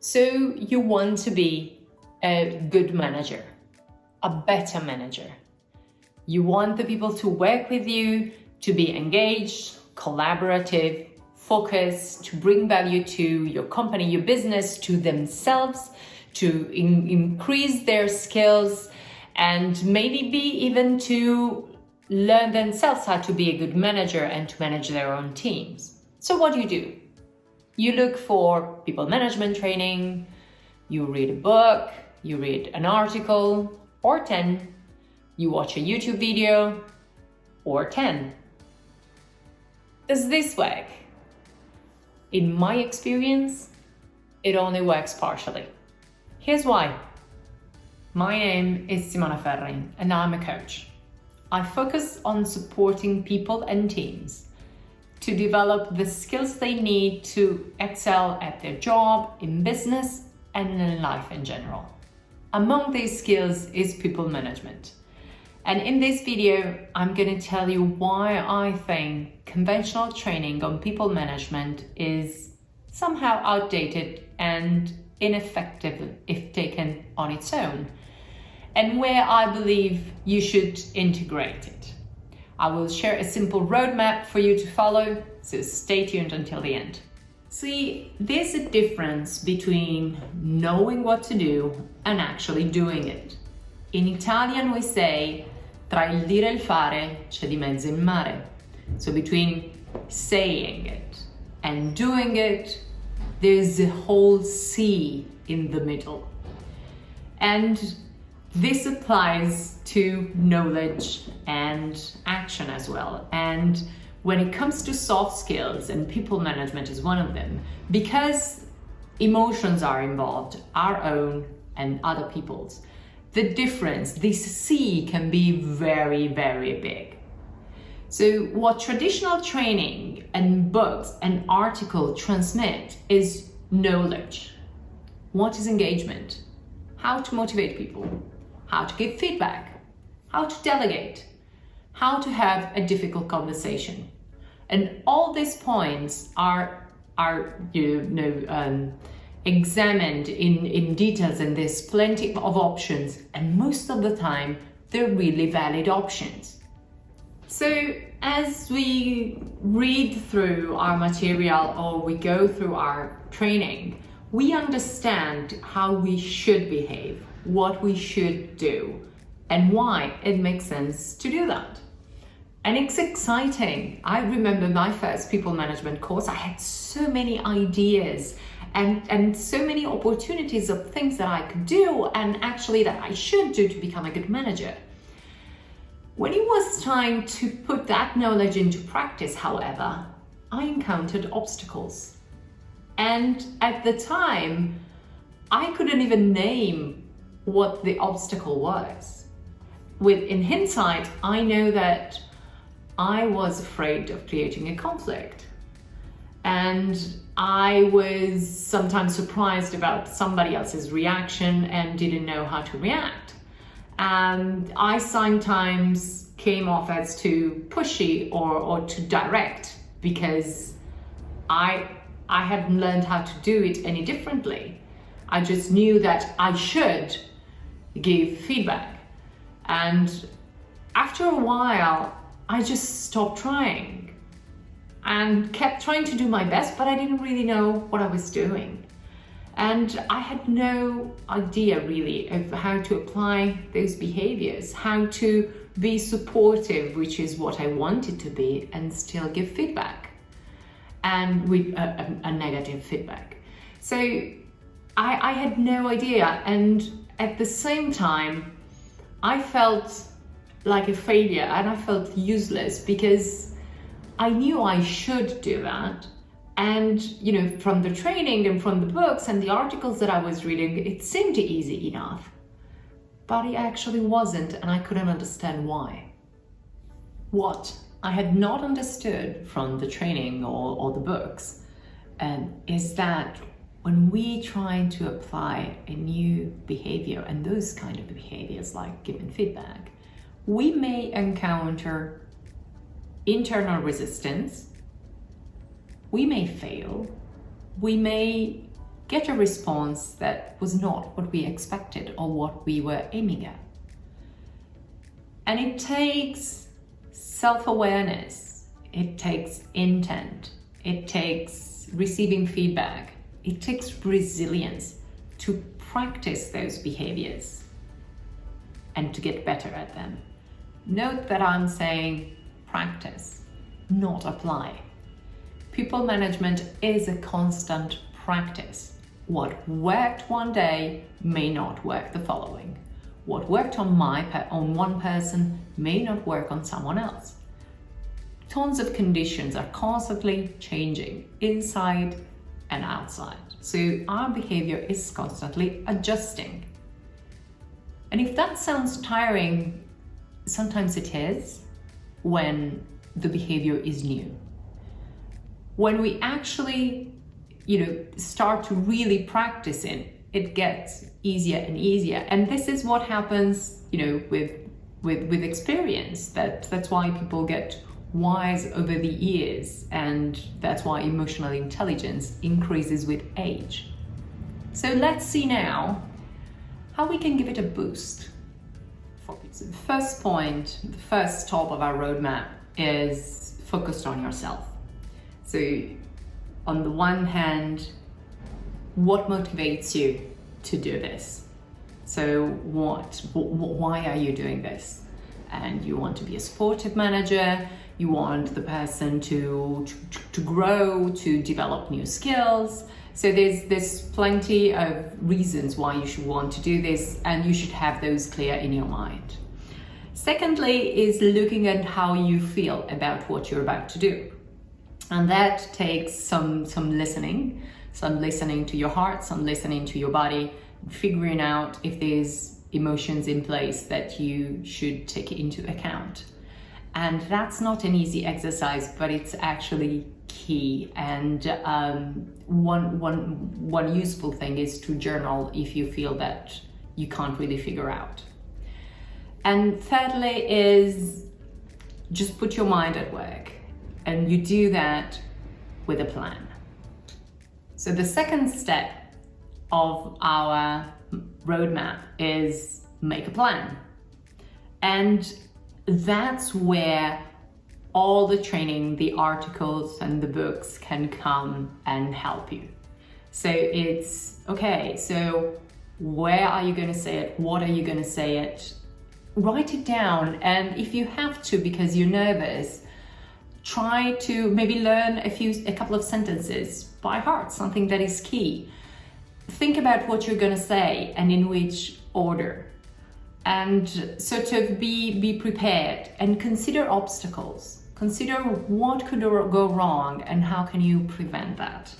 So you want to be a good manager, a better manager. You want the people to work with you, to be engaged, collaborative, focused, to bring value to your company, your business, to themselves, to increase their skills, and maybe even to learn themselves how to be a good manager and to manage their own teams. So what do? You look for people management training, you read a book, you read an article, or 10. You watch a YouTube video, or 10. Does this work? In my experience, it only works partially. Here's why. My name is Simona and I'm a coach. I focus on supporting people and teams to develop the skills they need to excel at their job, in business, and in life in general. Among these skills is people management. And in this video, I'm going to tell you why I think conventional training on people management is somehow outdated and ineffective if taken on its own, and where I believe you should integrate it. I will share a simple roadmap for you to follow, so stay tuned until the end. See, there's a difference between knowing what to do and actually doing it. In Italian we say, tra il dire e il fare c'è di mezzo il mare. So between saying it and doing it, there's a whole sea in the middle. And this applies to knowledge and action as well. And when it comes to soft skills, and people management is one of them, because emotions are involved, our own and other people's, the difference, this sea can be very, very big. So what traditional training and books and articles transmit is knowledge. What is engagement? How to motivate people? How to give feedback, how to delegate, how to have a difficult conversation. And all these points are examined in details, and there's plenty of options, and most of the time they're really valid options. So as we read through our material or we go through our training, we understand how we should behave, what we should do, and why it makes sense to do that. And it's exciting. I remember my first people management course, I had so many ideas and so many opportunities of things that I could do and actually that I should do to become a good manager. When it was time to put that knowledge into practice, however, I encountered obstacles. And at the time, I couldn't even name what the obstacle was. In hindsight, I know that I was afraid of creating a conflict. And I was sometimes surprised about somebody else's reaction and didn't know how to react. And I sometimes came off as too pushy or too direct because I hadn't learned how to do it any differently. I just knew that I should give feedback. And after a while, I just stopped trying and kept trying to do my best, but I didn't really know what I was doing. And I had no idea really of how to apply those behaviors, how to be supportive, which is what I wanted to be, and still give feedback, and with a negative feedback. So I had no idea, and at the same time, I felt like a failure and I felt useless because I knew I should do that. And, from the training and from the books and the articles that I was reading, it seemed easy enough. But it actually wasn't, and I couldn't understand why. What I had not understood from the training or the books is that when we try to apply a new behavior, and those kind of behaviors like giving feedback, we may encounter internal resistance, we may fail, we may get a response that was not what we expected or what we were aiming at. And it takes self-awareness, it takes intent, it takes receiving feedback, it takes resilience to practice those behaviors and to get better at them. Note that I'm saying practice, not apply. People management is a constant practice. What worked one day may not work the following. What worked on one person may not work on someone else. Tons of conditions are constantly changing inside and outside. So our behavior is constantly adjusting. And if that sounds tiring, sometimes it is when the behavior is new. When we actually, start to really practice it gets easier and easier. And this is what happens, with experience. That's why people get wise over the years, and that's why emotional intelligence increases with age. So let's see now how we can give it a boost. So the first point, the first stop of our roadmap is focused on yourself. So on the one hand, what motivates you to do this? So why are you doing this? And you want to be a supportive manager, you want the person to grow, to develop new skills. So there's plenty of reasons why you should want to do this, and you should have those clear in your mind. Secondly is looking at how you feel about what you're about to do. And that takes some listening to your heart, some listening to your body, figuring out if there's emotions in place that you should take into account. And that's not an easy exercise, but it's actually key. And one useful thing is to journal if you feel that you can't really figure out. And thirdly is just put your mind at work, and you do that with a plan. So the second step of our roadmap is make a plan. And that's where all the training, the articles and the books can come and help you. So it's, okay, so where are you going to say it? What are you going to say it? Write it down. And if you have to, because you're nervous, try to maybe learn a couple of sentences by heart, something that is key. Think about what you're going to say and in which order, and sort of be prepared and consider obstacles. Consider what could go wrong and how can you prevent that.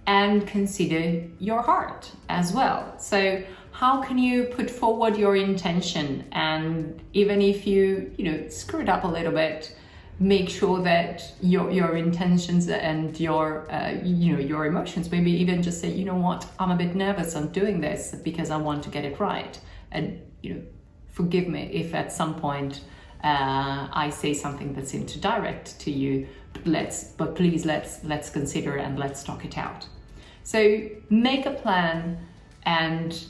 And consider your heart as well. So how can you put forward your intention, and even if you screw it up a little bit, make sure that your intentions and your emotions, maybe even just say, you know what, I'm a bit nervous on doing this because I want to get it right. And forgive me if at some point I say something that seems too direct to you, but please let's consider and let's talk it out. So make a plan, and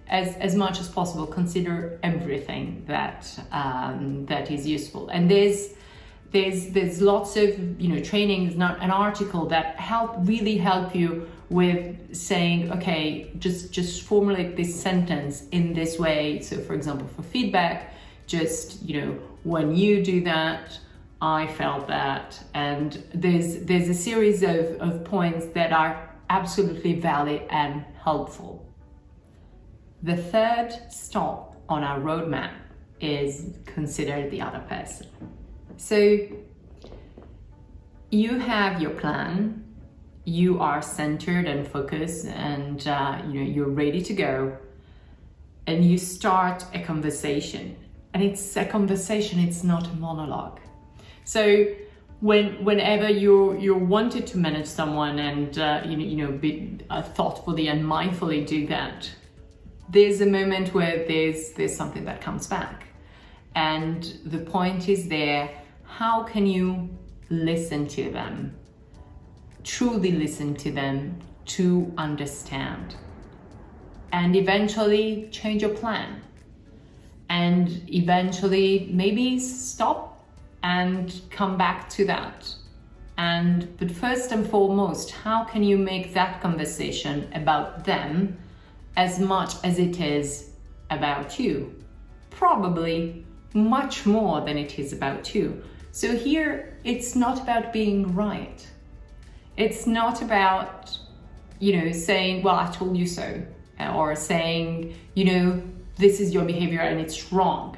as much as possible, consider everything that is useful. And there's lots of trainings, not an article that really help you with saying, okay, just formulate this sentence in this way. So for example, for feedback, just when you do that, I felt that. And there's a series of points that are absolutely valid and helpful. The third stop on our roadmap is consider the other person. So you have your plan, you are centered and focused, and you're ready to go, and you start a conversation. And it's a conversation, it's not a monologue. So whenever you're wanted to manage someone and be thoughtfully and mindfully do that, there's a moment where there's something that comes back. And the point is there, how can you listen to them, truly listen to them, to understand, and eventually change your plan, and eventually maybe stop and come back to that. But first and foremost, how can you make that conversation about them as much as it is about you? Probably much more than it is about you. So here, it's not about being right. It's not about, saying, well, I told you so, or saying, this is your behavior and it's wrong.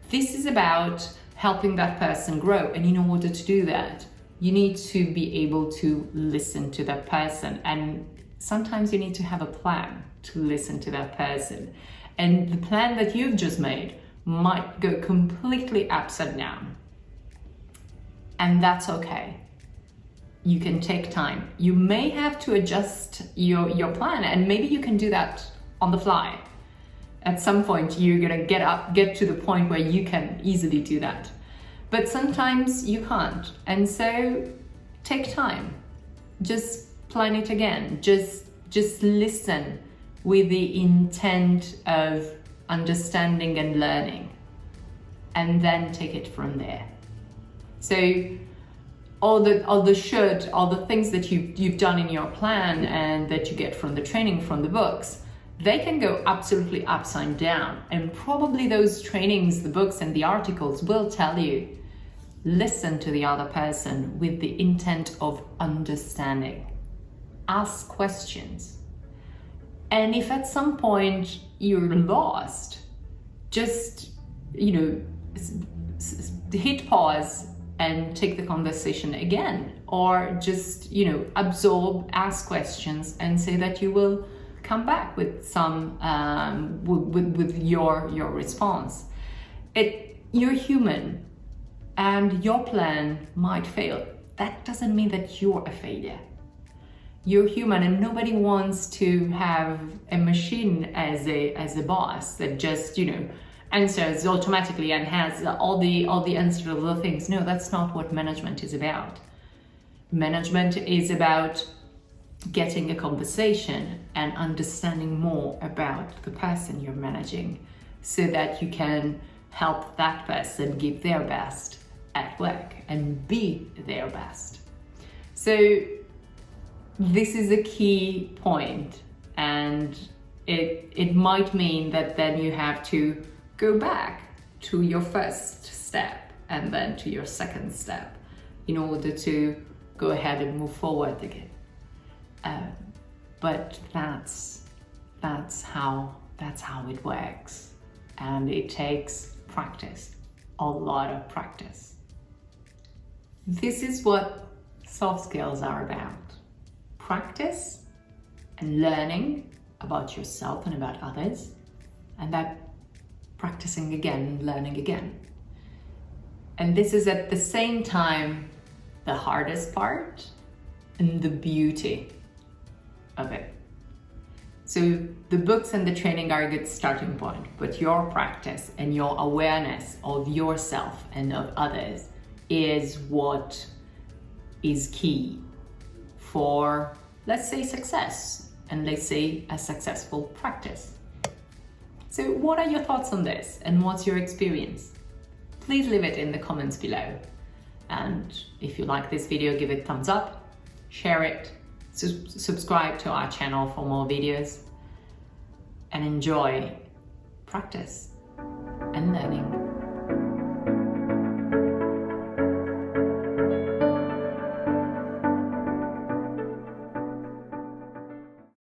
This is about helping that person grow. And in order to do that, you need to be able to listen to that person. And sometimes you need to have a plan to listen to that person. And the plan that you've just made might go completely upside down. And that's okay. You can take time. You may have to adjust your plan, and maybe you can do that on the fly. At some point, you're gonna get to the point where you can easily do that. But sometimes you can't. And so take time. Just plan it again. Just listen with the intent of understanding and learning, and then take it from there. So all the things that you've done in your plan and that you get from the training, from the books, they can go absolutely upside down. And probably those trainings, the books and the articles will tell you, listen to the other person with the intent of understanding. Ask questions. And if at some point you're lost, just, hit pause and take the conversation again, or just, absorb, ask questions, and say that you will come back with some, with your response. You're human, and your plan might fail. That doesn't mean that you're a failure. You're human, and nobody wants to have a machine as a boss that just, answers automatically and has all the answers to the things. No, that's not what management is about. Management is about getting a conversation and understanding more about the person you're managing, so that you can help that person give their best at work and be their best. So this is a key point, and it might mean that then you have to go back to your first step and then to your second step in order to go ahead and move forward again. But that's how it works, and it takes practice, a lot of practice. This is what soft skills are about. Practice and learning about yourself and about others, and that practicing again, learning again. And this is at the same time the hardest part and the beauty of it. So the books and the training are a good starting point, but your practice and your awareness of yourself and of others is what is key for, let's say, success, and let's say a successful practice. So what are your thoughts on this, and what's your experience? Please leave it in the comments below. And if you like this video, give it a thumbs up, share it, subscribe to our channel for more videos, and enjoy practice and learning.